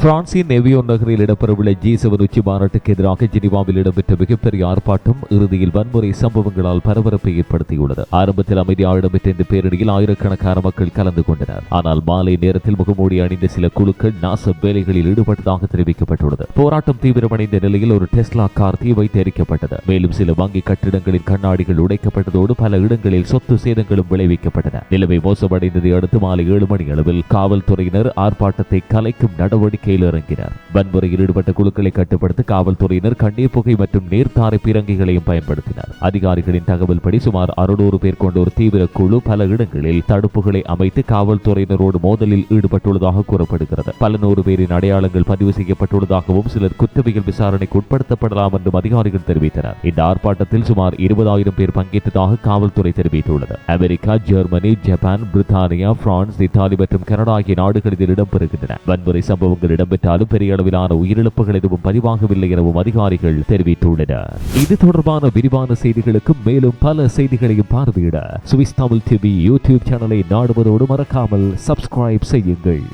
பிரான்சின் நெவியோன் நகரில் இடம்பெறவுள்ள G7 உச்சி மாநாட்டுக்கு எதிராக ஜெனீவாவில் இடம்பெற்ற மிகப்பெரிய ஆர்ப்பாட்டம் இறுதியில் வன்முறை சம்பவங்களால் பரபரப்பை ஏற்படுத்தியுள்ளது. ஆரம்பத்தில் அமைதியாக இடம்பெற்ற இந்த பேரணியில் ஆயிரக்கணக்கான மக்கள் கலந்து கொண்டனர். ஆனால் மாலை நேரத்தில் முகமூடி அணிந்த சில குழுக்கள் நாச வேலைகளில் ஈடுபட்டதாக தெரிவிக்கப்பட்டுள்ளது. போராட்டம் தீவிரமடைந்த நிலையில் ஒரு டெஸ்லா கார் தீ வைத்து எரிக்கப்பட்டது. மேலும் சில வங்கி கட்டிடங்களின் கண்ணாடிகள் உடைக்கப்பட்டதோடு பல இடங்களில் சொத்து சேதங்களும் விளைவிக்கப்பட்டன. நிலைமை மோசமடைந்ததை அடுத்து மாலை 7 மணி அளவில் காவல்துறையினர் ஆர்ப்பாட்டத்தை கலைக்கும் நடவடிக்கை இறங்கினார். வன்முறையில் ஈடுபட்ட குழுக்களை கட்டுப்படுத்த காவல்துறையினர் கண்ணீர் புகை மற்றும் நீர்த்தாரை பீரங்கிகளையும் பயன்படுத்தினர். அதிகாரிகளின் தகவல்படி சுமார் 600 பேர் கொண்ட ஒரு தீவிர குழு பல இடங்களில் தடுப்புகளை அமைத்து காவல்துறையினரோடு மோதலில் ஈடுபட்டுள்ளதாக கூறப்படுகிறது. பல 100 பேரின் அடையாளங்கள் பதிவு செய்யப்பட்டுள்ளதாகவும் சிலர் குற்றவியல் விசாரணைக்கு உட்படுத்தப்படலாம் என்றும் அதிகாரிகள் தெரிவித்தனர். இந்த ஆர்ப்பாட்டத்தில் சுமார் 20,000 பேர் பங்கேற்றதாக காவல்துறை தெரிவித்துள்ளது. அமெரிக்கா, ஜெர்மனி, ஜப்பான், பிரித்தானியா, பிரான்ஸ், இத்தாலி மற்றும் கனடா ஆகிய நாடுகள் இதில் இடம்பெறுகின்றன. வன்முறை சம்பவங்கள் இடம்பெற்றாலும் பெரிய அளவிலான உயிரிழப்புகள் எதுவும் பதிவாகவில்லை எனவும் அதிகாரிகள் தெரிவித்துள்ளனர். இது தொடர்பான விரிவான செய்திகளுக்கும் மேலும் பல செய்திகளையும் பார்வையிட சுவிஸ் தமிழ் டிவி யூடியூப் சேனலை நாடுவதோடு மறக்காமல் சப்ஸ்கிரைப் செய்யுங்கள்.